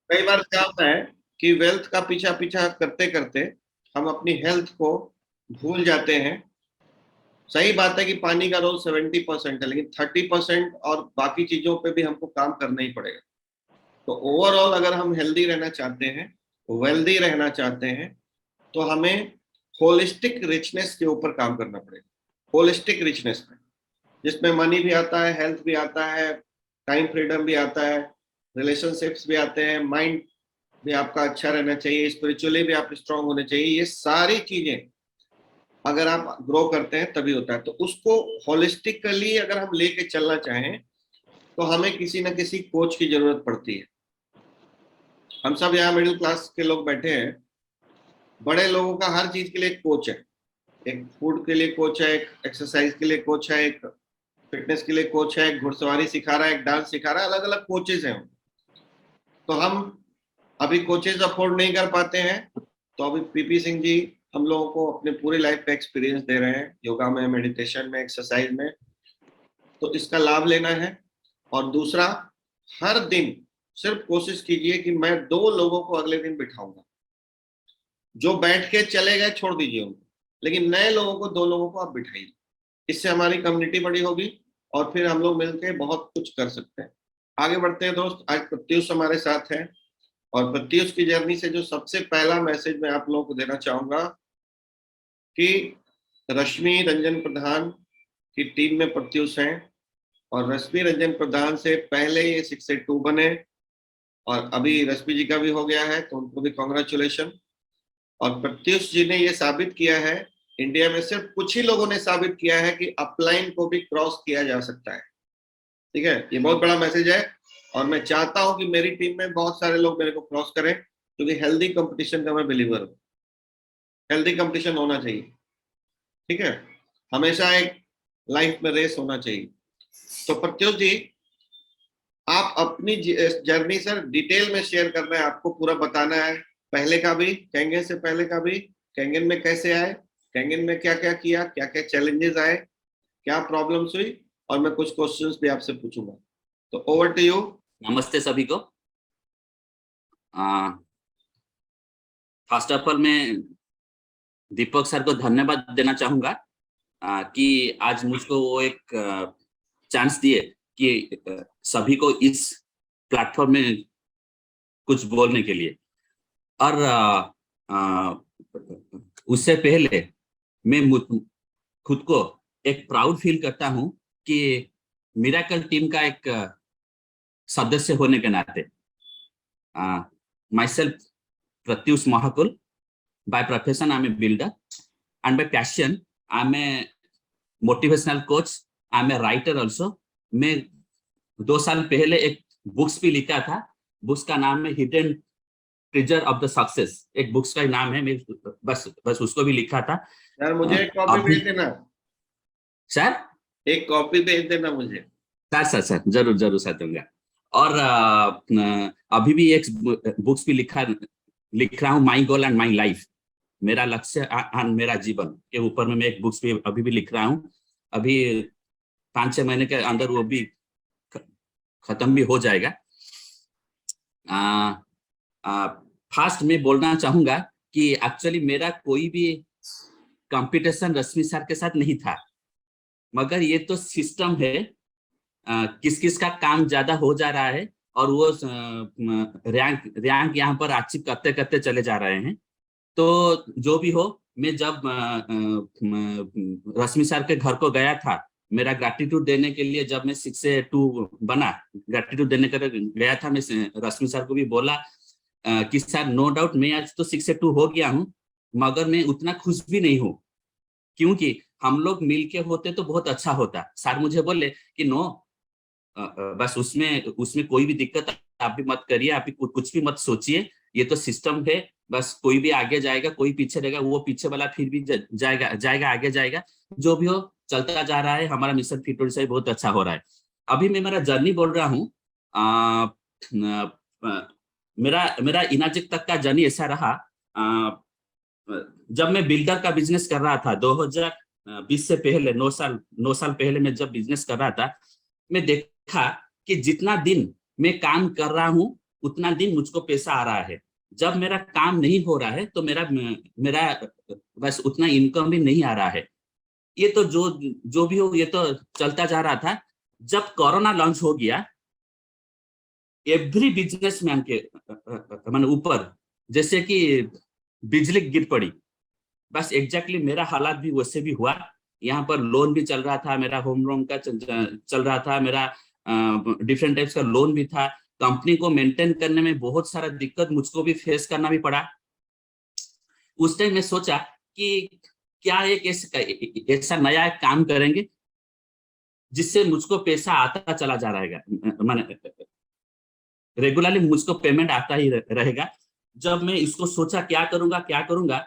कई बार क्या होता है कि वेल्थ का पीछा पीछा करते करते हम अपनी हेल्थ को भूल जाते हैं। सही बात है कि पानी का रोल 70% है, लेकिन 30% और बाकी चीजों पे भी हमको काम करना ही पड़ेगा। तो ओवरऑल अगर हम हेल्दी रहना चाहते हैं, वेल्दी रहना चाहते हैं, तो हमें होलिस्टिक रिचनेस के ऊपर काम करना पड़ेगा। होलिस्टिक रिचनेस में जिसमें मनी भी आता है, हेल्थ भी आता है, टाइम फ्रीडम भी आता है, रिलेशनशिप्स भी आते हैं, माइंड भी आपका अच्छा रहना चाहिए, स्पिरिचुअली भी आप स्ट्रांग होने चाहिए। ये सारी चीजें अगर आप ग्रो करते हैं तभी होता है। तो उसको होलिस्टिकली अगर हम लेके चलना चाहें तो हमें किसी न किसी कोच की जरूरत पड़ती है। हम सब यहाँ मिडिल क्लास के लोग बैठे हैं, बड़े लोगों का हर चीज के लिए एक कोच है। एक फूड के लिए कोच है, एक एक्सरसाइज के लिए कोच है, एक फिटनेस के लिए कोच है, एक घुड़सवारी सिखा रहा है, एक डांस सिखा रहा है, अलग अलग कोचेज हैं। तो हम अभी कोचेज अफोर्ड नहीं कर पाते हैं, तो अभी पीपी सिंह जी हम लोगों को अपने पूरी लाइफ का एक्सपीरियंस दे रहे हैं, योगा में, मेडिटेशन में, एक्सरसाइज में। तो इसका लाभ लेना है। और दूसरा, हर दिन सिर्फ कोशिश कीजिए कि मैं 2 लोगों को अगले दिन बिठाऊंगा। जो बैठ के चले गए छोड़ दीजिए उनको, लेकिन नए लोगों को, 2 लोगों को आप बिठाइए। इससे हमारी कम्युनिटी बड़ी होगी और फिर हम लोग मिलकर बहुत कुछ कर सकते हैं। आगे बढ़ते हैं दोस्त। आज प्रत्युष हमारे साथ है, और प्रत्युष की जर्नी से जो सबसे पहला मैसेज मैं आप लोगों को देना चाहूंगा कि रश्मि रंजन प्रधान की टीम में प्रत्युष हैं, और रश्मि रंजन प्रधान से पहले ये 682 बने, और अभी रश्मि जी का भी हो गया है, तो उनको भी कॉन्ग्रेचुलेशन। और प्रत्युष जी ने ये साबित किया है, इंडिया में सिर्फ कुछ ही लोगों ने साबित किया है कि अपलाइन को भी क्रॉस किया जा सकता है। ठीक है, ये बहुत बड़ा मैसेज है, और मैं चाहता हूं कि मेरी टीम में बहुत सारे लोग मेरे को क्रॉस करें, क्योंकि हेल्दी कंपटीशन का मैं बिलीवर हूँ। हेल्दी कंपटीशन होना चाहिए। ठीक है, हमेशा एक लाइफ में रेस होना चाहिए। तो प्रत्युष जी, आप अपनी जर्नी सर डिटेल में शेयर करना है, आपको पूरा बताना है। पहले का भी, कैंगन से पहले का भी, कैंगन में कैसे आए, कैंगन में क्या क्या किया, क्या क्या चैलेंजेस आए, क्या प्रॉब्लम्स हुई, और मैं कुछ क्वेश्चंस भी आपसे पूछूंगा। तो ओवर टू यू। नमस्ते सभी को। फर्स्ट ऑफ ऑल मैं दीपक सर को धन्यवाद देना चाहूंगा कि आज मुझको वो एक चांस दिए कि सभी को इस प्लेटफॉर्म में कुछ बोलने के लिए। और उससे पहले मैं खुद को एक प्राउड फील करता हूं कि मिरेकल टीम का एक सदस्य होने के नाते myself Pratyush Mahakul, by profession I'm a builder, and by passion I'm a motivational coach, I'm a writer also. मैं 2 साल पहले एक बुक्स भी लिखा था। बुक्स का नाम है hidden treasure of the success, एक बुक्स का नाम है। मैं बस उसको भी लिखा था। यार मुझे एक कॉपी अभी भेज देना। सर, एक कॉपी भेज देना मुझे। सर जरूर जरूर सर दूंगा। और अभी भी एक बुक्स भी लिख रहा हूँ, माई गोल एंड माई लाइफ, मेरा लक्ष्य और मेरा जीवन के ऊपर में मैं एक बुक्स भी अभी भी लिख रहा हूँ। अभी 5-6 महीने के अंदर वो भी खत्म भी हो जाएगा। फास्ट में बोलना चाहूंगा कि एक्चुअली मेरा कोई भी कंपटीशन रश्मि सर के साथ नहीं था, मगर ये तो सिस्टम है। किस किस का काम ज्यादा हो जा रहा है और वो रैंक यहाँ पर अचीव करते करते चले जा रहे हैं। तो जो भी हो, मैं जब रश्मि सर के घर को गया था मेरा ग्रैटिट्यूड देने के लिए, जब मैं 6 से 2 बना, ग्रैटिट्यूड देने के लिए गया था, मैं रश्मि सर को भी बोला कि सर नो डाउट मैं आज तो 6 से 2 हो गया हूँ, मगर मैं उतना खुश भी नहीं हूँ, क्योंकि हम लोग मिलके होते तो बहुत अच्छा होता। सर मुझे बोले कि नो, बस उसमें कोई भी दिक्कत आप भी मत करिए, आप भी कुछ भी मत सोचिए, ये तो सिस्टम है। बस कोई भी आगे जाएगा, कोई पीछे रहेगा, वो पीछे वाला फिर भी जाएगा आगे जाएगा। जो भी हो चलता जा रहा है, हमारा मिशन फिट से बहुत अच्छा हो रहा है। अभी मैं मेरा जर्नी बोल रहा हूँ। मेरा इनाजिक तक का जर्नी ऐसा रहा। जब मैं बिल्डर का बिजनेस कर रहा था 2020 से पहले, 9 साल पहले मैं जब बिजनेस कर रहा था, मैं देखा कि जितना दिन मैं काम कर रहा हूँ उतना दिन मुझको पैसा आ रहा है। जब मेरा काम नहीं हो रहा है तो मेरा मेरा बस उतना इनकम भी नहीं आ रहा है। ये तो जो भी हो, ये तो चलता जा रहा था। जब कोरोना लॉन्च हो गया, एवरी बिजनेसमैन के माने ऊपर जैसे कि बिजली गिर पड़ी। बस एग्जैक्टली मेरा हालात भी वैसे भी हुआ। यहाँ पर लोन भी चल रहा था, मेरा होम लोन का चल रहा था, मेरा डिफरेंट टाइप्स का लोन भी था। कंपनी को मेंटेन करने में बहुत सारा दिक्कत मुझको भी फेस करना भी पड़ा। उस टाइम मैं सोचा कि क्या एक ऐसा नया एक काम करेंगे जिससे मुझको पैसा आता चला जा रहेगा, माने रेगुलरली मुझको पेमेंट आता ही रहेगा। जब मैं इसको सोचा क्या करूंगा,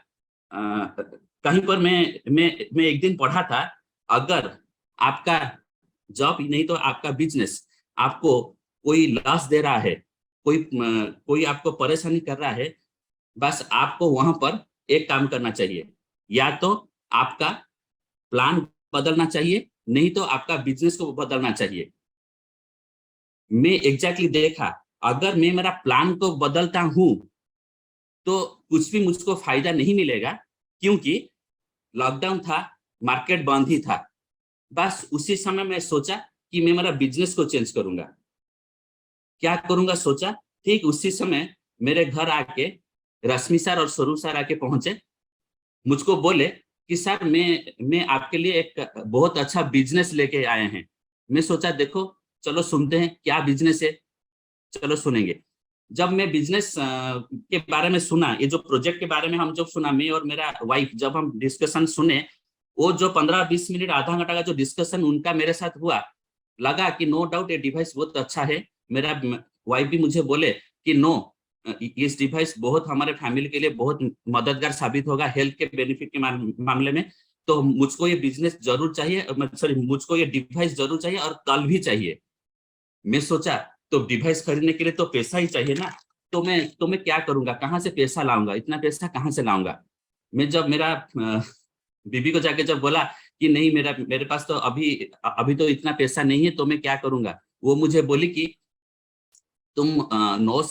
कहीं पर मैं एक दिन पढ़ा था, अगर आपका जॉब नहीं तो आपका बिजनेस आपको कोई लॉस दे रहा है, कोई आपको परेशानी कर रहा है, बस आपको वहां पर एक काम करना चाहिए, या तो आपका प्लान बदलना चाहिए, नहीं तो आपका बिजनेस को बदलना चाहिए। मैं एग्जैक्टली देखा, अगर मैं मेरा प्लान को बदलता हूं तो कुछ भी मुझको फायदा नहीं मिलेगा, क्योंकि लॉकडाउन था, मार्केट बंद ही था। बस उसी समय मैं सोचा कि मैं मेरा बिजनेस को चेंज करूंगा। क्या करूंगा सोचा, ठीक उसी समय मेरे घर आके रश्मि सर और स्वरूप सर आके पहुंचे। मुझको बोले कि सर मैं आपके लिए एक बहुत अच्छा बिजनेस लेके आए हैं। मैं सोचा देखो चलो सुनते हैं क्या बिजनेस है, चलो सुनेंगे। जब मैं बिजनेस के बारे में सुना, ये जो प्रोजेक्ट के बारे में हम जब सुना, मैं और मेरा वाइफ जब हम डिस्कशन सुने, वो जो 15-20 मिनट आधा घंटा का जो डिस्कशन उनका मेरे साथ हुआ, लगा कि नो डाउट ये डिवाइस बहुत अच्छा है। मेरा वाइफ भी मुझे बोले कि नो, इस डिवाइस बहुत हमारे फैमिली के लिए बहुत मददगार साबित होगा हेल्थ के बेनिफिट के मामले में। तो मुझको ये बिजनेस जरूर चाहिए, सॉरी मुझको ये डिवाइस जरूर चाहिए और कल भी चाहिए। मैं सोचा तो डिवाइस खरीदने के लिए तो पैसा ही चाहिए ना, तो मैं क्या करूंगा, कहाँ से पैसा लाऊंगा, इतना पैसा कहाँ से लाऊंगा। मैं जब मेरा बीबी को जाके जब बोला कि नहीं मेरे पास तो अभी तो इतना पैसा नहीं है, तो मैं क्या करूंगा, वो मुझे बोली कि तुम 9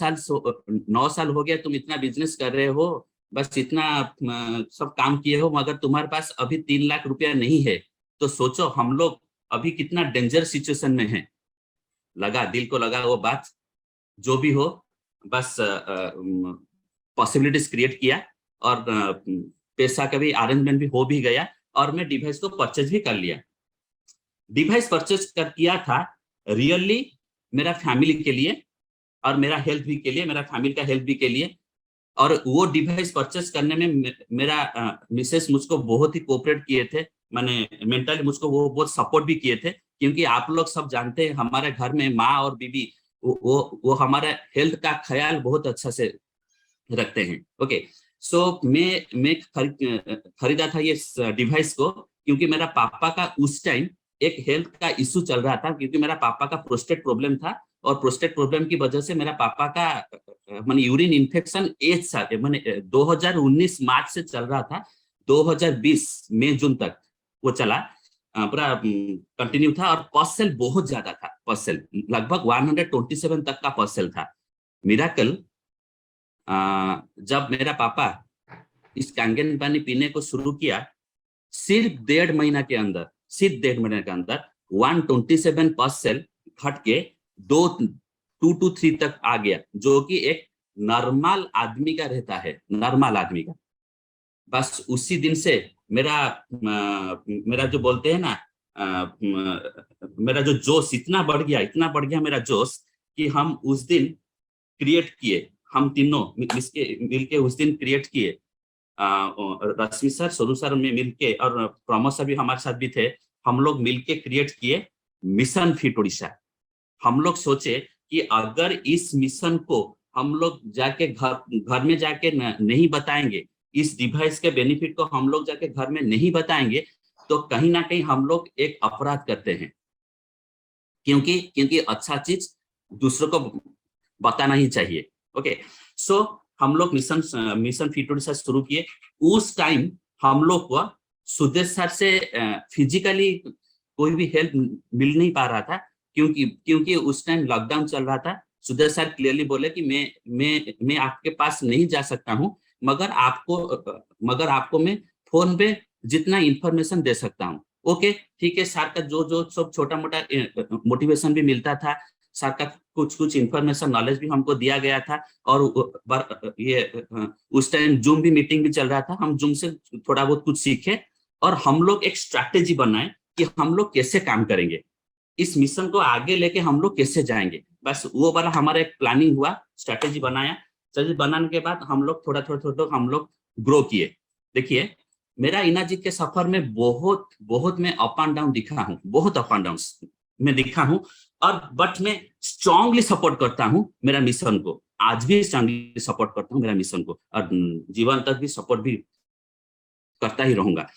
साल हो गया तुम इतना बिजनेस कर रहे हो, बस इतना सब काम किए हो, मगर तुम्हारे पास अभी 3 लाख रुपया नहीं है। तो सोचो हम लोग अभी कितना डेंजर सिचुएशन में है। लगा, दिल को लगा वो बात। जो भी हो, बस पॉसिबिलिटीज क्रिएट किया और पैसा का भी अरेंजमेंट भी हो भी गया, और मैं डिवाइस को परचेज भी कर लिया। डिवाइस परचेज कर किया था रियली मेरा फैमिली के लिए और मेरा हेल्थ भी के लिए, मेरा फैमिली का हेल्थ भी के लिए। और वो डिवाइस परचेस करने में मेरा मिसेस मुझको बहुत ही कोऑपरेट किए थे, मैंने मेंटली मुझको वो बहुत सपोर्ट भी किए थे, क्योंकि आप लोग सब जानते हैं हमारे घर में माँ और बीबी वो हमारे हेल्थ का ख्याल बहुत अच्छा से रखते हैं। ओके, सो मैं खरीदा था ये डिवाइस को, क्योंकि मेरा पापा का उस टाइम एक हेल्थ का इशू चल रहा था, क्योंकि मेरा पापा का प्रोस्टेट प्रॉब्लम था, और प्रोस्टेट प्रॉब्लम की वजह से मेरा पापा का माने यूरिन इन्फेक्शन एज साल माने 2019 मार्च से चल रहा था, 2020 मई जून तक वो चला, पूरा कंटिन्यू था। और पर्सेल बहुत ज्यादा था, पर्सेल लगभग 127 तक का पर्सेल था। मिराकल, जब मेरा पापा इस कांगेन पानी पीने को शुरू किया, सिर्फ 1.5 महीना के अंदर 127 पर्सेल घट के 2 to 3 तक आ गया, जो कि एक नॉर्मल आदमी का रहता है, नॉर्मल आदमी का। बस उसी दिन से मेरा जो बोलते हैं ना, मेरा जो जोश इतना बढ़ गया मेरा जोश, कि हम उस दिन क्रिएट किए, हम तीनों मिलके उस दिन क्रिएट किए, रश्मि सर, स्वरूप सर में मिलके, और प्रमोद सर भी हमारे साथ भी थे। हम लोग मिलके क्रिएट किए मिशन फिट उड़ीसा। हम लोग सोचे कि अगर इस मिशन को हम लोग जाके घर में जाके नहीं बताएंगे, इस डिवाइस के बेनिफिट को हम लोग जाके घर में नहीं बताएंगे, तो कहीं ना कहीं हम लोग एक अपराध करते हैं, क्योंकि अच्छा चीज दूसरों को बताना ही चाहिए। ओके, सो हम लोग मिशन फिट उड़ीसा शुरू किए। उस टाइम हम लोग को सुदेश सर से फिजिकली कोई भी हेल्प मिल नहीं पा रहा था, क्योंकि उस टाइम लॉकडाउन चल रहा था। सुधीर सर क्लियरली बोले कि मैं आपके पास नहीं जा सकता हूँ, मगर आपको मैं फोन पे जितना इंफॉर्मेशन दे सकता हूँ। ओके ठीक है, सर का जो सब छोटा मोटा मोटिवेशन भी मिलता था, सर का कुछ इंफॉर्मेशन नॉलेज भी हमको दिया गया था। और ये उस टाइम जूम भी मीटिंग भी चल रहा था, हम जूम से थोड़ा बहुत कुछ सीखे और हम लोग एक स्ट्रैटेजी बनाए कि हम लोग कैसे काम करेंगे, इस मिशन को आगे लेके हम लोग कैसे जाएंगे। बस वो वाला हमारा एक प्लानिंग हुआ, स्ट्रैटेजी बनाया। स्ट्रैटेजी बनाने के बाद हम लोग थोड़ा हम लोग ग्रो किए। देखिए मेरा इनाजी के सफर में बहुत मैं अप एंड डाउन दिखा हूँ, बहुत अप एंड डाउन में दिखा हूँ, और बट मैं स्ट्रांगली सपोर्ट करता हूँ मेरा मिशन को, आज भी स्ट्रांगली सपोर्ट करता हूँ मेरा मिशन को, और जीवन तक भी सपोर्ट भी करता ही रहूंगा।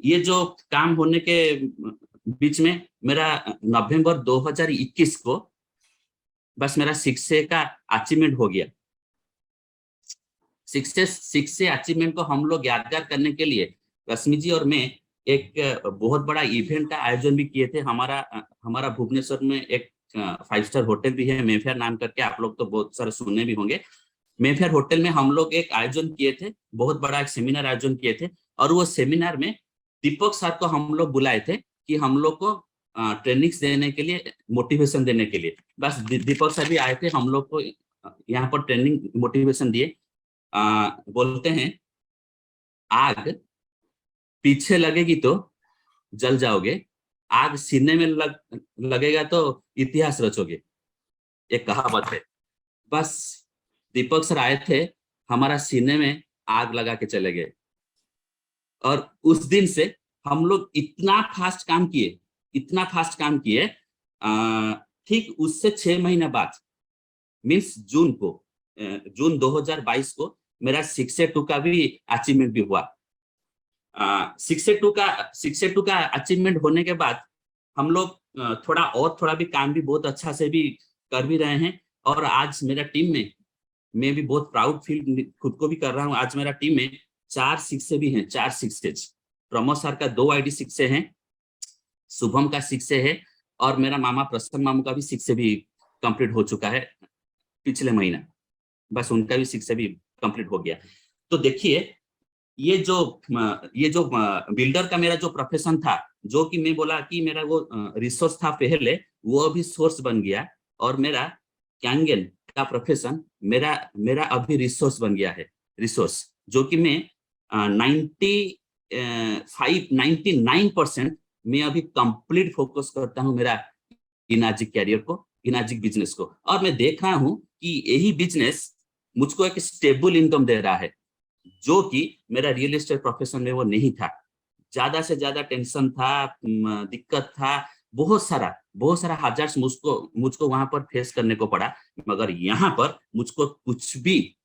ये जो काम होने के बीच में मेरा नवंबर 2021 को बस मेरा 6A का अचीवमेंट हो गया। 6A अचीवमेंट को हम लोग यादगार करने के लिए रश्मि जी और मैं एक बहुत बड़ा इवेंट का आयोजन भी किए थे। हमारा भुवनेश्वर में एक 5 स्टार होटल भी है, मेफेयर नाम करके, आप लोग तो बहुत सारे सुनने भी होंगे। मेफेयर होटल में हम लोग एक आयोजन किए थे, बहुत बड़ा एक सेमिनार आयोजन किए थे, और वो सेमिनार में दीपक सर को हम लोग बुलाए थे कि हम लोग को ट्रेनिंग्स देने के लिए, मोटिवेशन देने के लिए। बस दीपक सर भी आए थे, हम लोग को यहाँ पर ट्रेनिंग मोटिवेशन दिए। बोलते हैं आग पीछे लगेगी तो जल जाओगे, आग सीने में लगेगा तो इतिहास रचोगे, एक कहावत है। बस दीपक सर आए थे, हमारा सीने में आग लगा के चले गए, और उस दिन से हम लोग इतना फास्ट काम किए। ठीक उससे 6 महीने बाद मीन्स जून 2022 को मेरा 6A2 का भी अचीवमेंट भी हुआ। 6A2 का अचीवमेंट होने के बाद हम लोग थोड़ा भी काम भी बहुत अच्छा से भी कर भी रहे हैं, और आज मेरा टीम में मैं भी बहुत प्राउड फील खुद को भी कर रहा हूँ। आज मेरा टीम में 4 6A भी हैं, 4 6A। प्रमोद सर का 2 ID 6A है, शुभम का 6A है, और मेरा मामा प्रसन्न मामू का भी 6A भी कंप्लीट हो चुका है पिछले महीना, बस उनका भी 6A भी कंप्लीट हो गया। तो देखिए ये जो बिल्डर का मेरा जो प्रोफेशन था, जो कि मैं बोला कि मेरा वो रिसोर्स था पहले, वो अभी सोर्स बन गया, और मेरा कैंगन का प्रोफेशन मेरा अभी रिसोर्स बन गया है। रिसोर्स जो कि मैं 99% मैं अभी कंप्लीट फोकस करता हूँ मेरा इनाजिक कैरियर को, इनाजिक बिजनेस को, और मैं देख रहा हूँ कि यही बिजनेस मुझको एक स्टेबल इनकम दे रहा है, जो कि मेरा रियल एस्टेट प्रोफेशन में वो नहीं था। ज्यादा से ज्यादा टेंशन था, दिक्कत था, बहुत सारा हजार मुझको वहां पर फेस करने को पड़ा, मगर यहाँ पर मुझको कुछ भी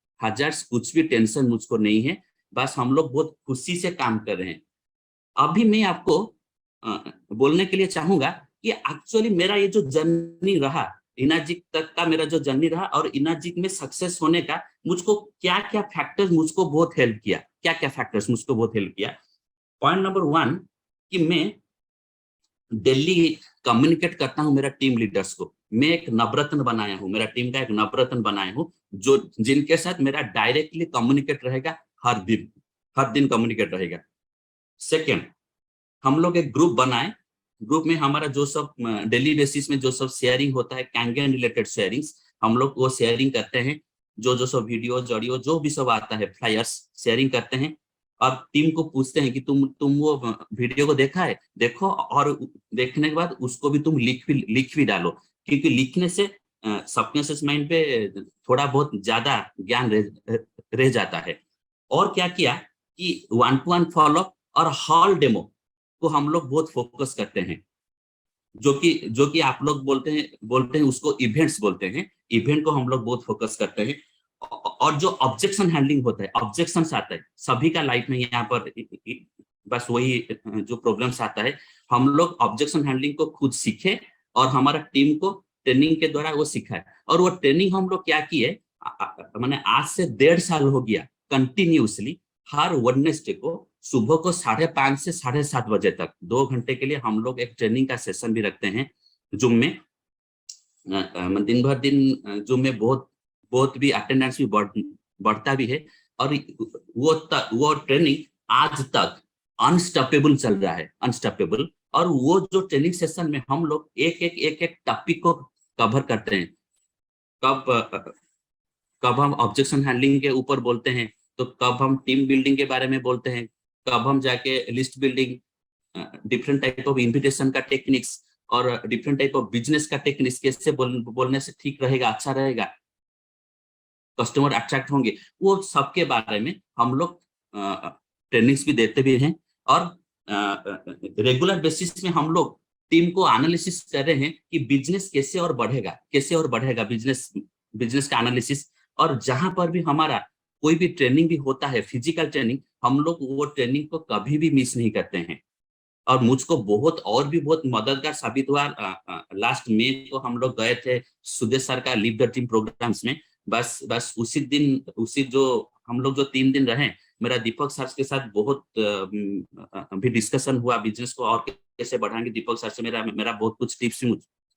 टेंशन मुझको नहीं है। बस हम लोग बहुत खुशी से काम कर रहे हैं। अभी मैं आपको बोलने के लिए चाहूंगा कि एक्चुअली मेरा ये जो जर्नी रहा, इनाजिक तक का मेरा जो जर्नी रहा, और इनाजिक में सक्सेस होने का मुझको क्या फैक्टर्स मुझको बहुत हेल्प किया, पॉइंट नंबर 1 कि मैं दिल्ली कम्युनिकेट करता हूं मेरा टीम लीडर्स को। मैं एक नवरत्न बनाया हूं, मेरा टीम का एक नवरत्न बनाया हूं, जो जिनके साथ मेरा डायरेक्टली कम्युनिकेट रहेगा, हर दिन कम्युनिकेट रहेगा। सेकेंड, हम लोग एक ग्रुप बनाए, ग्रुप में हमारा जो सब डेली बेसिस में जो सब शेयरिंग होता है, कैंगन रिलेटेड शेयरिंग्स, हम लोग वो शेयरिंग करते हैं। जो सब वीडियो ऑडियो जो भी सब आता है, फ्लायर्स शेयरिंग करते हैं, और टीम को पूछते हैं कि तुम वो वीडियो को देखा है, देखो, और देखने के बाद उसको भी तुम लिख भी डालो, क्योंकि लिखने से सबकॉन्शियस माइंड पे थोड़ा बहुत ज्यादा ज्ञान रह जाता है। और क्या किया कि 1-to-1 फॉलो और हॉल डेमो को हम लोग बहुत फोकस करते हैं, जो कि आप लोग बोलते हैं उसको इवेंट्स बोलते हैं। इवेंट को हम लोग बहुत फोकस करते हैं, और जो ऑब्जेक्शन हैंडलिंग होता है, ऑब्जेक्शंस आता है सभी का लाइफ में, यहाँ पर बस वही जो प्रॉब्लम्स आता है, हम लोग ऑब्जेक्शन हैंडलिंग को खुद सीखे, और हमारा टीम को ट्रेनिंग के द्वारा वो सिखाए। और वो ट्रेनिंग हम लोग क्या किए, मैंने आज से 1.5 साल हो गया कंटिन्यूसली हर वेडनेसडे को सुबह को 5:30 से 7:30 बजे तक 2 घंटे के लिए हम लोग एक ट्रेनिंग का सेशन भी रखते हैं जूम में। दिन भर दिन जो में बहुत भी अटेंडेंस भी बढ़ता भी है, और वो ट्रेनिंग आज तक अनस्टॉपेबल चल रहा है, अनस्टॉपेबल। और वो जो ट्रेनिंग सेशन में हम लोग एक टॉपिक को कवर करते हैं। कब हम ऑब्जेक्शन हैंडलिंग के ऊपर बोलते हैं, तो कब हम टीम बिल्डिंग के बारे में बोलते हैं, कब हम जाके list building, different type of invitation का टेक्निक्स और डिफरेंट टाइप ऑफ बिजनेस का टेक्निक्स, कैसे बोलने से ठीक रहेगा, अच्छा रहेगा, कस्टमर अट्रैक्ट होंगे, वो सबके बारे में हम लोग ट्रेनिंग्स भी देते भी हैं। और रेगुलर बेसिस में हम लोग टीम को एनालिसिस कर रहे हैं कि बिजनेस कैसे और बढ़ेगा बिजनेस का एनालिसिस। और जहां पर भी हमारा कोई भी ट्रेनिंग भी होता है, फिजिकल ट्रेनिंग, हम लोग वो ट्रेनिंग को कभी भी मिस नहीं करते हैं। और मुझको बहुत मददगार साबित हुआ। लास्ट में को हम लोग गए थे सुदेश सर का लीव द टीम प्रोग्राम्स में। बस उसी जो हम लोग जो 3 दिन रहे, मेरा दीपक सर के साथ बहुत भी डिस्कशन हुआ, बिजनेस को और कैसे बढ़ाएंगे। दीपक सर से मेरा बहुत कुछ टिप्स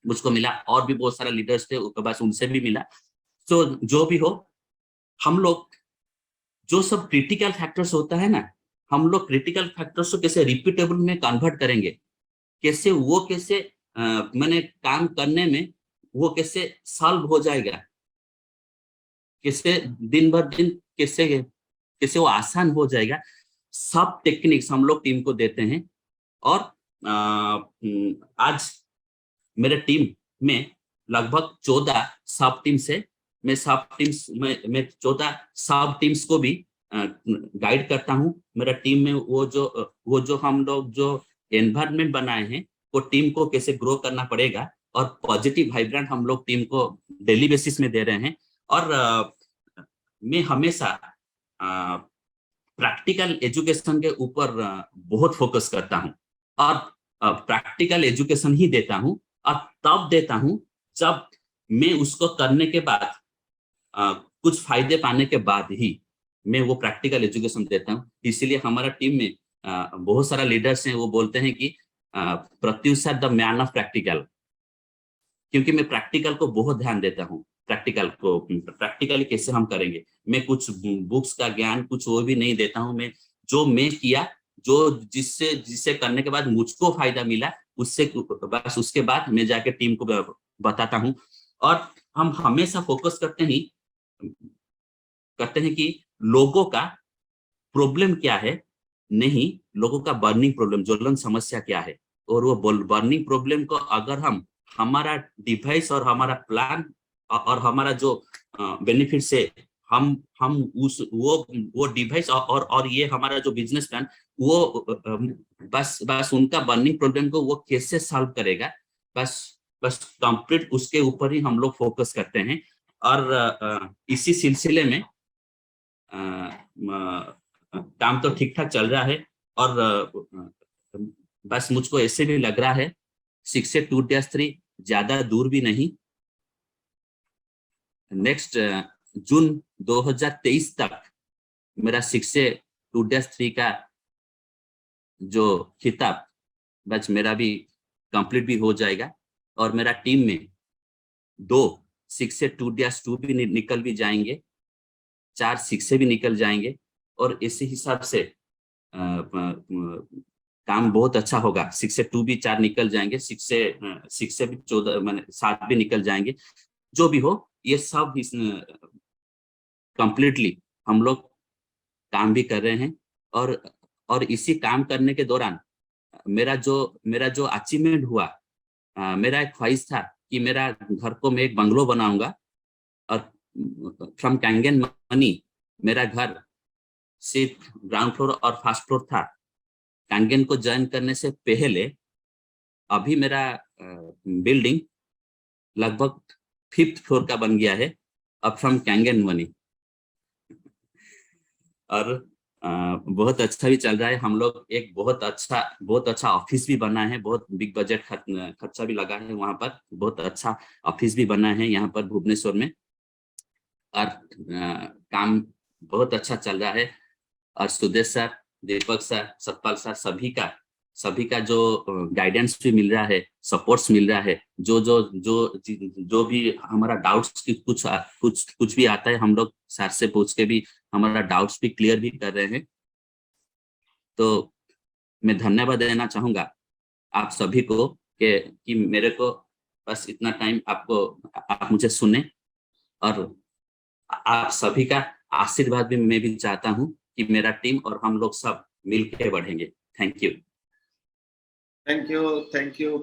मुझको मिला, और भी बहुत सारे लीडर्स थे, बस उनसे भी मिला। तो जो भी हो, हम लोग जो सब क्रिटिकल फैक्टर्स होता है ना, हम लोग क्रिटिकल फैक्टर्स को कैसे रिपीटेबल में कन्वर्ट करेंगे, कैसे मैंने काम करने में वो कैसे सॉल्व हो जाएगा, कैसे दिन भर दिन कैसे वो आसान हो जाएगा, सब टेक्निक्स हम लोग टीम को देते हैं। और आज मेरे टीम में लगभग 14 सब टीम्स है। मैं 14 सब टीम्स को भी गाइड करता हूँ। मेरा टीम में वो जो हम लोग जो एनवायरनमेंट बनाए हैं, वो टीम को कैसे ग्रो करना पड़ेगा, और पॉजिटिव वाइब्रेंट हम लोग टीम को डेली बेसिस में दे रहे हैं। और मैं हमेशा प्रैक्टिकल एजुकेशन के ऊपर बहुत फोकस करता हूँ, और प्रैक्टिकल एजुकेशन ही देता हूँ, और तब देता हूँ जब मैं उसको करने के बाद कुछ फायदे पाने के बाद ही मैं वो प्रैक्टिकल एजुकेशन देता हूँ। इसीलिए हमारा टीम में बहुत सारा लीडर्स हैं, वो बोलते हैं कि Pratyush sir the man of practical, क्योंकि मैं प्रैक्टिकल को बहुत ध्यान देता हूँ। प्रैक्टिकली कैसे हम करेंगे, मैं कुछ बुक्स का ज्ञान कुछ वो भी नहीं देता हूँ। मैं किया, जो जिससे करने के बाद मुझको फायदा मिला, उससे बस उसके बाद मैं जाके टीम को बताता हूँ। और हम हमेशा फोकस करते हैं कि लोगों का प्रॉब्लम क्या है, नहीं, लोगों का बर्निंग प्रॉब्लम, ज्वलन समस्या क्या है। और वो बर्निंग प्रॉब्लम को अगर हम हमारा डिवाइस और हमारा प्लान और हमारा जो बेनिफिट से हम वो डिवाइस और ये हमारा जो बिजनेस प्लान, वो बस उनका बर्निंग प्रॉब्लम को वो कैसे सॉल्व करेगा, बस कंप्लीट उसके ऊपर ही हम लोग फोकस करते हैं। और इसी सिलसिले में काम तो ठीक ठाक चल रहा है। और बस मुझको ऐसे भी लग रहा है 6 से 2-3 ज्यादा दूर भी नहीं, नेक्स्ट जून 2023 तक मेरा 6 से 2-3 का जो खिताब बस मेरा भी कंप्लीट भी हो जाएगा। और मेरा टीम में 2 6 से 2-2 भी निकल भी जाएंगे, 4 6 से भी निकल जाएंगे। और इसी हिसाब से काम बहुत अच्छा होगा। 6 से 2 भी 4 निकल जाएंगे, 6 से भी 14 माने 7 भी निकल जाएंगे। जो भी हो, ये सब कंप्लीटली हम लोग काम भी कर रहे हैं। और इसी काम करने के दौरान मेरा जो अचीवमेंट हुआ, मेरा एक ख्वाहिश था कि मेरा घर को मैं एक बंगलो बनाऊंगा। और फ्रॉम कैंगन मनी मेरा घर सिर्फ ग्राउंड फ्लोर और फर्स्ट फ्लोर था। कैंगन को ज्वाइन करने से पहले अभी मेरा बिल्डिंग लगभग 5th फ्लोर का बन गया है, अब फ्रॉम कैंगन मनी। और बहुत अच्छा भी चल रहा है। हम लोग एक बहुत अच्छा ऑफिस भी बना है, बहुत बिग बजट खर्चा भी लगा है वहां पर। बहुत अच्छा ऑफिस भी बना है यहाँ पर भुवनेश्वर में। और काम बहुत अच्छा चल रहा है। और सुदेश सर, दीपक सर, सतपाल सर, सभी का सभी का जो गाइडेंस भी मिल रहा है, सपोर्ट्स मिल रहा है, जो भी हमारा डाउट्स की कुछ भी आता है, हम लोग सर से पूछ के भी हमारा डाउट्स भी क्लियर भी कर रहे हैं। तो मैं धन्यवाद देना चाहूंगा आप सभी को कि मेरे को बस इतना टाइम आप मुझे सुने, और आप सभी का आशीर्वाद भी मैं भी चाहता हूं कि मेरा टीम और हम लोग सब मिलकर बढ़ेंगे। Thank you. Thank you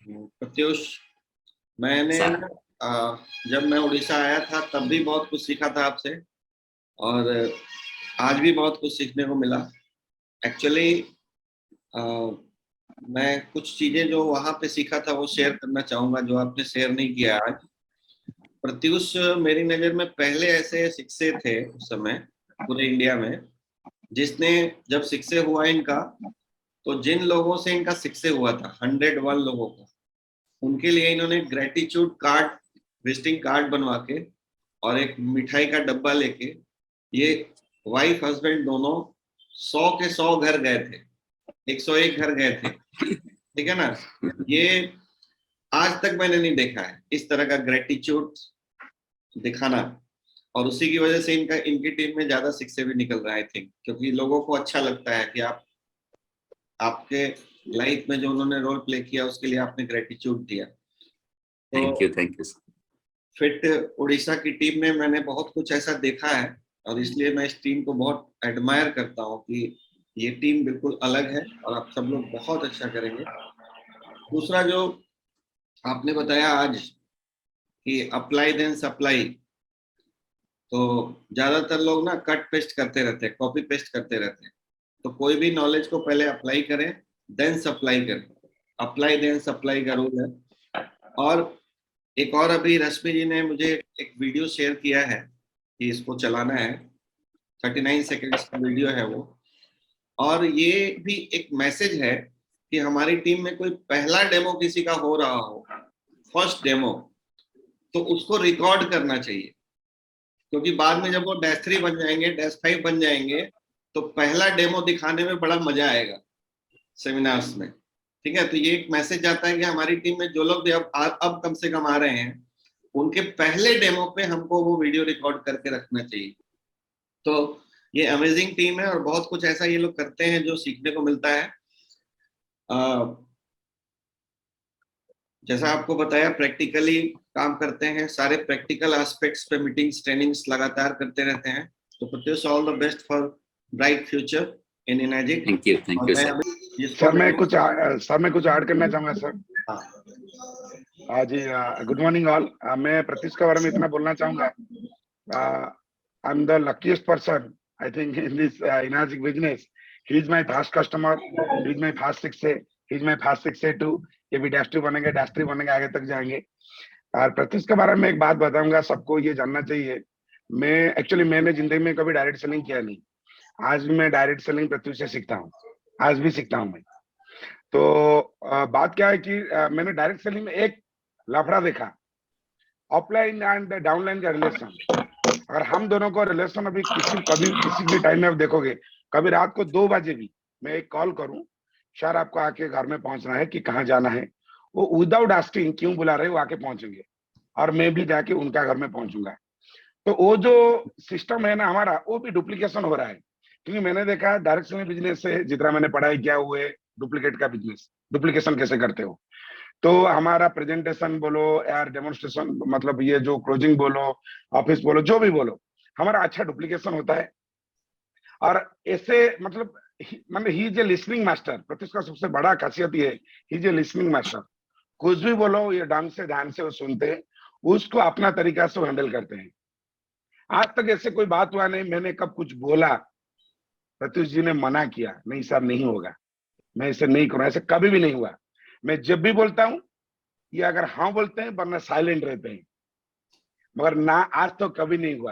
Pratyush. मैंने सर, ना जब मैं उड़ीसा आया था तब भी बहुत कुछ सीखा था आपसे, और आज भी बहुत कुछ सीखने को मिला। एक्चुअली मैं कुछ चीजें जो वहां पे सीखा था वो शेयर करना चाहूंगा, जो आपने शेयर नहीं किया आज। प्रत्युष मेरी नजर में पहले ऐसे शिक्षक थे उस समय पूरे इंडिया में, जिसने जब शिक्षक हुआ इनका, तो जिन लोगों से इनका शिक्षक हुआ था 101 लोगों का, उनके लिए इन्होंने ग्रेटिट्यूड कार्ड, विजिटिंग कार्ड बनवा के और एक मिठाई का डब्बा लेके ये वाइफ हस्बैंड दोनों 100 के 100 घर गए थे, 101 घर गए थे। ठीक है ना? ये आज तक मैंने नहीं देखा है इस तरह का ग्रेटिट्यूड दिखाना, और उसी की वजह से इनकी टीम में ज्यादा शिक्षक भी निकल रहा है, आई थिंक, क्योंकि लोगों को अच्छा लगता है कि आपके लाइफ में जो उन्होंने रोल प्ले किया उसके लिए आपने ग्रेटिट्यूड दिया। थैंक यू तो thank you sir. Fit Orissa की टीम में मैंने बहुत कुछ ऐसा देखा है, और इसलिए मैं इस टीम को बहुत एडमायर करता हूँ कि ये टीम बिल्कुल अलग है और आप सब लोग बहुत अच्छा करेंगे। दूसरा जो आपने बताया आज कि अप्लाई देन सप्लाई, तो ज्यादातर लोग ना कट पेस्ट करते रहते हैं, कॉपी पेस्ट करते रहते हैं। तो कोई भी नॉलेज को पहले अप्लाई करें, देन सप्लाई करें। अप्लाई देन सप्लाई का रूल है। और एक और अभी रश्मि जी ने मुझे एक वीडियो शेयर किया है कि इसको चलाना है, 39 सेकेंड्स का वीडियो है वो। और ये भी एक मैसेज है कि हमारी टीम में कोई पहला डेमो किसी का हो रहा हो, फर्स्ट डेमो, तो उसको रिकॉर्ड करना चाहिए, क्योंकि बाद में जब वो डैश 3 बन जाएंगे, डैश 5 बन जाएंगे, तो पहला डेमो दिखाने में बड़ा मजा आएगा सेमिनार्स में। ठीक है? तो ये एक मैसेज आता है कि हमारी टीम में जो लोग भी अब कम से कम आ रहे हैं, उनके पहले डेमो पे हमको वो वीडियो रिकॉर्ड करके रखना चाहिए। तो ये अमेजिंग टीम है और बहुत कुछ ऐसा ये लोग करते हैं जो सीखने को मिलता है। जैसा आपको बताया, प्रैक्टिकली काम करते हैं, सारे प्रैक्टिकल एस्पेक्ट्स पे मीटिंग्स, ट्रेनिंग्स लगातार करते रहते हैं। तो Pratyush, all the best for bright future in energic. Thank you sir. Sir मैं कुछ ऐड करना चाहूंगा सर। हाँ जी, गुड मॉर्निंग ऑल। मैं प्रत्युष के बारे में इतना बोलना चाहूंगा, I am the luckiest person I think in this energic business. He is my fast customer, he is my fast six, he is my fast 6A2। ये भी डैश 2 बनेंगे, डैश 3 बनेंगे, आगे तक जाएंगे। और प्रत्युष के बारे में एक बात बताऊंगा, सबको ये जानना चाहिए। मैंने जिंदगी में कभी डायरेक्ट सेलिंग किया नहीं। आज भी मैं डायरेक्ट सेलिंग प्रत्युष से सीखता हूँ, आज भी सीखता हूँ मैं। तो बात क्या है कि मैंने डायरेक्ट सेलिंग में एक लफड़ा देखा, ऑफलाइन एंड डाउनलाइन का रिलेशन। अगर हम दोनों को रिलेशन अभी कभी किसी भी टाइम में आप देखोगे, कभी रात को 2 बजे भी मैं एक कॉल करूं, सर आपको आके घर में पहुंचना है कि कहाँ जाना है, वो विदाउट आस्किंग क्यों बुला रहे, वो आके पहुंचेंगे और मैं भी जाके उनका घर में पहुंचूंगा। तो वो जो सिस्टम है ना हमारा, वो भी डुप्लीकेशन हो रहा है। क्योंकि मैंने देखा डायरेक्ट सेलिंग बिजनेस से जितना मैंने पढ़ाई किया हुए, डुप्लीकेट का बिजनेस, डुप्लीकेशन कैसे करते हो। तो हमारा प्रेजेंटेशन बोलो यार, डेमोन्स्ट्रेशन, मतलब ये जो क्लोजिंग बोलो, ऑफिस बोलो, जो भी बोलो, हमारा अच्छा डुप्लीकेशन होता है। और ऐसे मतलब he is a listening master. Pratyush का सबसे बड़ा खासियत ये है, he is a listening master. कुछ भी बोलो ये ढंग से ध्यान से वो सुनते हैं, उसको अपना तरीका से हैंडल करते हैं। आज तक ऐसे कोई बात हुआ नहीं मैंने कब कुछ बोला प्रत्युष जी ने मना किया, नहीं सर नहीं होगा, मैं इसे नहीं करूँ, ऐसे कभी भी नहीं हुआ। मैं जब भी बोलता हूँ ये अगर हाँ बोलते हैं, वरना साइलेंट रहते हैं, मगर ना आज तो कभी नहीं हुआ।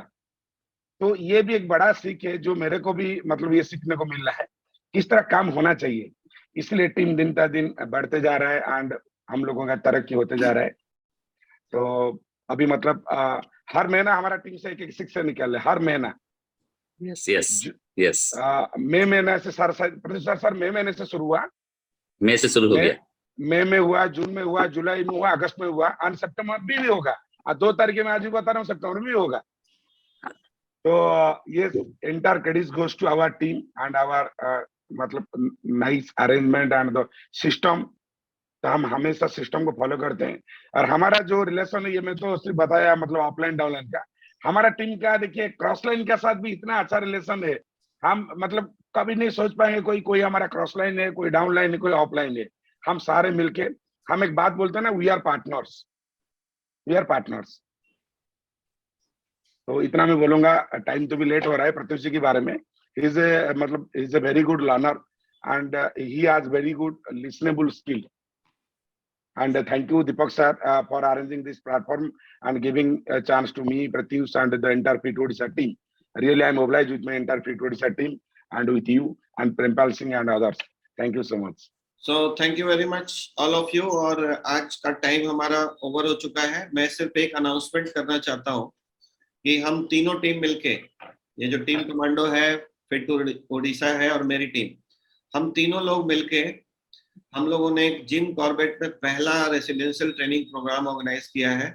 तो ये भी एक बड़ा सीख है जो मेरे को भी मतलब ये सीखने को मिल रहा है, किस तरह काम होना चाहिए। इसलिए टीम दिन का दिन बढ़ते जा रहा है एंड हम लोगों का तरक्की होते जा रहा है। तो अभी मतलब हर महीना हमारा टीम से एक शिक्षक निकल रहा है, हर महीना। यस यस, मई महीने से सर मई महीने से शुरू हुआ, मई से शुरू हो गया। मई में हुआ, जून में हुआ, जुलाई में हुआ, अगस्त में हुआ, और सितंबर भी होगा, और 2 तारीख में आज भी बता रहा हूँ सितंबर में होगा। तो ये entire credit goes to our team and our मतलब nice arrangement and the system. तो हम हमेशा सिस्टम को फॉलो करते हैं, और हमारा जो रिलेशन है, ये मैं तो सिर्फ बताया मतलब ऑफलाइन डाउनलाइन का, हमारा टीम का देखिए क्रॉस लाइन के साथ भी इतना अच्छा रिलेशन है, हम मतलब कभी नहीं सोच पाएंगे कोई हमारा क्रॉस लाइन है, कोई डाउन लाइन है, कोई ऑफलाइन है। हम सारे मिलके, हम एक बात बोलते हैं ना, we are partners, we are partners. तो इतना मैं बोलूंगा, टाइम तो भी लेट हो रहा है प्रत्युष जी के बारे में। He is a very good learner and he has very good listenable skill. And thank you, Deepak sir, for arranging this platform and giving a chance to me, Pratyush, and the entire Fit Odisha team. Really, I am obliged with my entire Fit Odisha team and with you and Prempal Singh and others. Thank you so much. So thank you very much all of you। और आज का time हमारा over हो चुका है। मैं सिर्फ एक अनाउंसमेंट करना चाहता हूँ कि हम तीनों टीम मिलके, ये जो टीम कमांडो है, फिट ओडिशा है और मेरी टीम, हम तीनों लोग मिलके हम लोगों ने जिम कॉर्बेट में पहला रेसिडेंशियल ट्रेनिंग प्रोग्राम ऑर्गेनाइज किया है,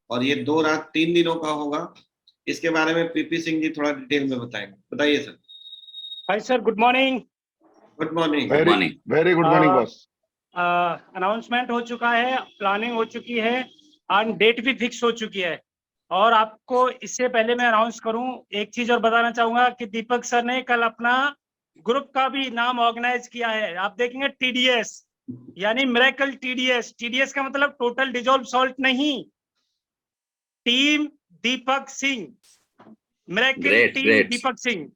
और ये 2 रात 3 दिनों का होगा। इसके बारे में पीपी सिंह जी थोड़ा डिटेल में बताएंगे। बताइए sir. Hi sir, good morning. Good morning. Very good morning boss. Announcement हो चुका है, प्लानिंग हो चुकी है, और डेट भी फिक्स हो चुकी है। और आपको इससे पहले मैं अनाउंस करूं, एक चीज और बताना चाहूंगा कि दीपक सर ने कल अपना ग्रुप का भी नाम ऑर्गेनाइज किया है। आप देखेंगे TDS, यानी मिरेकल TDS। TDS का मतलब टोटल डिजॉल्व सॉल्ट नहीं, team Deepak Singh, miracle team Deepak Singh.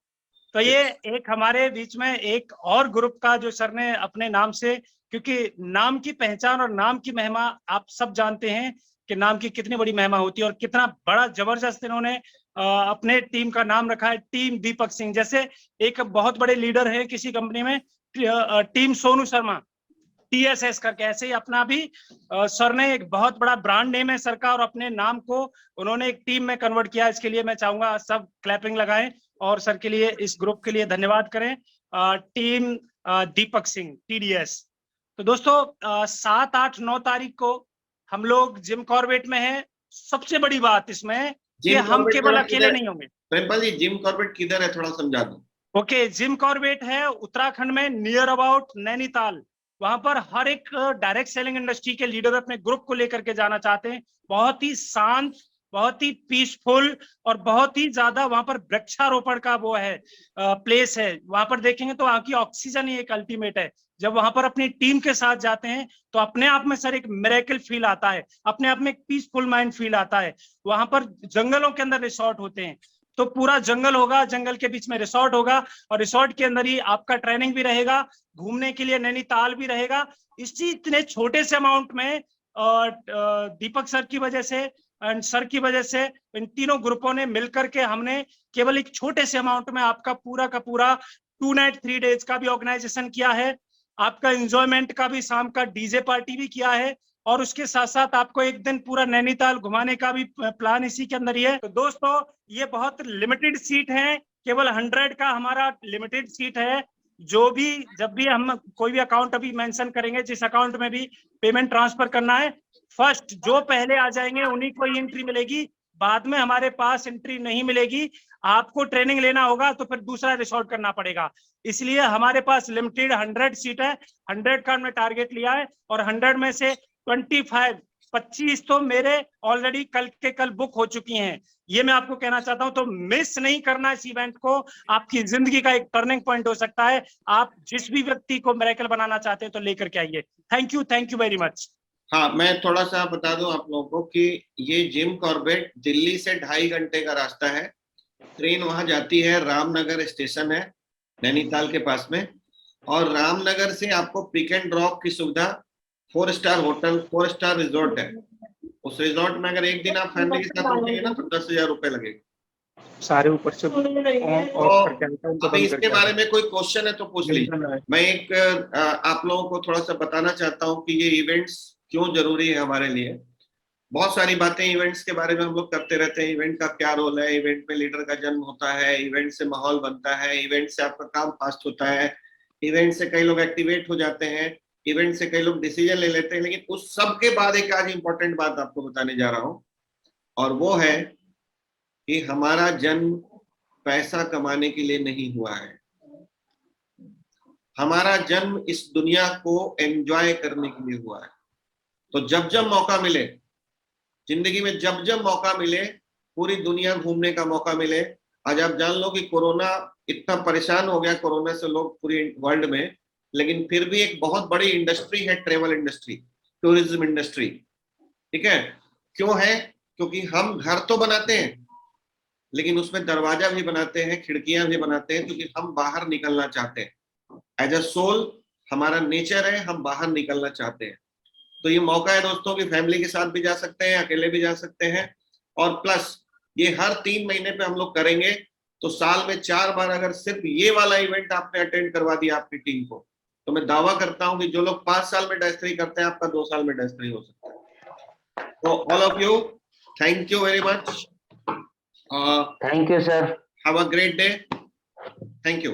तो ये एक हमारे बीच में एक और ग्रुप का जो सर ने अपने नाम से, क्योंकि नाम की पहचान और नाम की महिमा आप सब जानते हैं कि नाम की कितनी बड़ी महिमा होती है, और कितना बड़ा जबरदस्त इन्होंने अपने टीम का नाम रखा है, टीम दीपक सिंह। जैसे एक बहुत बड़े लीडर है किसी कंपनी में, टीम सोनू शर्मा, TSS करके, ऐसे ही अपना भी सर ने एक बहुत बड़ा ब्रांड नेम है सर का, और अपने नाम को उन्होंने एक टीम में कन्वर्ट किया। इसके लिए मैं चाहूंगा सब क्लैपिंग लगाएं और सर के लिए, इस ग्रुप के लिए धन्यवाद करें, टीम दीपक सिंह TDS। तो दोस्तों 7, 8, 9 तारीख को हम लोग जिम कॉर्बेट में हैं। सबसे बड़ी बात इसमें कि हम केवल अकेले नहीं होंगे। प्रेमपाल जी, जिम कॉर्बेट किधर है, थोड़ा समझा दो। ओके, जिम कॉर्बेट है उत्तराखंड में, नियर अबाउट नैनीताल। वहां पर हर एक डायरेक्ट सेलिंग इंडस्ट्री के लीडर अपने ग्रुप को लेकर के जाना चाहते हैं। बहुत ही शांत, बहुत ही पीसफुल, और बहुत ही ज्यादा वहां पर वृक्षारोपण का वो है प्लेस है। वहां पर देखेंगे तो वहां की ऑक्सीजन ही एक अल्टीमेट है। जब वहां पर अपनी टीम के साथ जाते हैं तो अपने आप में सर एक मिरेकल फील आता है, अपने आप में एक पीसफुल माइंड फील आता है। वहां पर जंगलों के अंदर रिसोर्ट होते हैं, तो पूरा जंगल होगा, जंगल के बीच में रिसोर्ट होगा, और रिसोर्ट के अंदर ही आपका ट्रेनिंग भी रहेगा, घूमने के लिए नैनीताल भी रहेगा। इसी इतने छोटे से अमाउंट में दीपक सर की वजह से एंड सर की वजह से, इन तीनों ग्रुपों ने मिलकर के हमने केवल एक छोटे से अमाउंट में आपका पूरा का पूरा 2 नाइट 3 डेज का भी ऑर्गेनाइजेशन किया है। आपका एंजॉयमेंट का भी, शाम का डीजे पार्टी भी किया है, और उसके साथ साथ आपको एक दिन पूरा नैनीताल घुमाने का भी प्लान इसी के अंदर ही है। तो दोस्तों ये बहुत लिमिटेड सीट है, केवल 100 का हमारा लिमिटेड सीट है। जो भी, जब भी हम कोई भी अकाउंट अभी मेंशन करेंगे, जिस अकाउंट में भी पेमेंट ट्रांसफर करना है, फर्स्ट जो पहले आ जाएंगे उन्हीं को ही एंट्री मिलेगी। बाद में हमारे पास एंट्री नहीं मिलेगी। आपको ट्रेनिंग लेना होगा तो फिर दूसरा रिसोर्ट करना पड़ेगा। इसलिए हमारे पास लिमिटेड 100 सीट है, 100 का हमने टारगेट लिया है, और 100 में से 25 तो मेरे ऑलरेडी कल के कल बुक हो चुकी हैं। ये मैं आपको कहना चाहता हूं। तो मिस नहीं करना इस इवेंट को, आपकी जिंदगी का एक टर्निंग पॉइंट हो सकता है। आप जिस भी व्यक्ति को मिरेकल बनाना चाहते हैं तो लेकर के आइए। Thank you very much. हाँ, मैं थोड़ा सा बता दूं आप लोगों को कि ये जिम कॉर्बेट दिल्ली से 2.5 घंटे का रास्ता है। ट्रेन वहां जाती है, रामनगर स्टेशन है नैनीताल के पास में, और रामनगर से आपको पिक एंड ड्रॉप की सुविधा, 4 स्टार होटल, 4 स्टार रिजॉर्ट है। उस रिजॉर्ट में अगर एक दिन आप फैमिली के साथ रुकेंगे ना तो 10,000 रुपए लगेगा। सारे ऊपर से अभी इसके बारे में कोई क्वेश्चन है तो पूछ लीजिए। मैं एक आप लोगों को थोड़ा सा बताना चाहता हूँ कि ये इवेंट्स क्यों जरूरी है हमारे लिए। बहुत सारी बातें इवेंट्स के बारे में हम लोग करते रहते हैं। इवेंट का क्या रोल है, इवेंट में लीडर का जन्म होता है, इवेंट से माहौल बनता है, इवेंट से आपका काम फास्ट होता है, इवेंट से कई लोग एक्टिवेट हो जाते हैं, इवेंट से कई लोग डिसीजन ले लेते हैं। लेकिन उस सब के बाद एक आज इंपॉर्टेंट बात आपको बताने जा रहा हूं, और वो है कि हमारा जन्म पैसा कमाने के लिए नहीं हुआ है। हमारा जन्म इस दुनिया को एंजॉय करने के लिए हुआ है। तो जब जब मौका मिले जिंदगी में, जब जब मौका मिले, पूरी दुनिया घूमने का मौका मिले। आज आप जान लो कि कोरोना इतना परेशान हो गया, कोरोना से लोग पूरी वर्ल्ड में, लेकिन फिर भी एक बहुत बड़ी इंडस्ट्री है ट्रेवल इंडस्ट्री, टूरिज्म इंडस्ट्री। ठीक है, क्यों है? क्योंकि हम घर तो बनाते हैं लेकिन उसमें दरवाजा भी बनाते हैं, खिड़कियां भी बनाते हैं, क्योंकि हम बाहर निकलना चाहते हैं। एज अ सोल हमारा नेचर है, हम बाहर निकलना चाहते हैं। तो ये मौका है दोस्तों कि फैमिली के साथ भी जा सकते हैं, अकेले भी जा सकते हैं, और प्लस ये हर 3 महीने पे हम लोग करेंगे। तो साल में 4 बार अगर सिर्फ ये वाला इवेंट आपने अटेंड करवा दिया अपनी टीम को, तो मैं दावा करता हूं कि जो लोग 5 साल में डायस्ट्री करते हैं, आपका 2 साल में डायस्ट्री हो सकता है। तो all of you, thank you very much. Thank you sir. Have a great day. Thank you.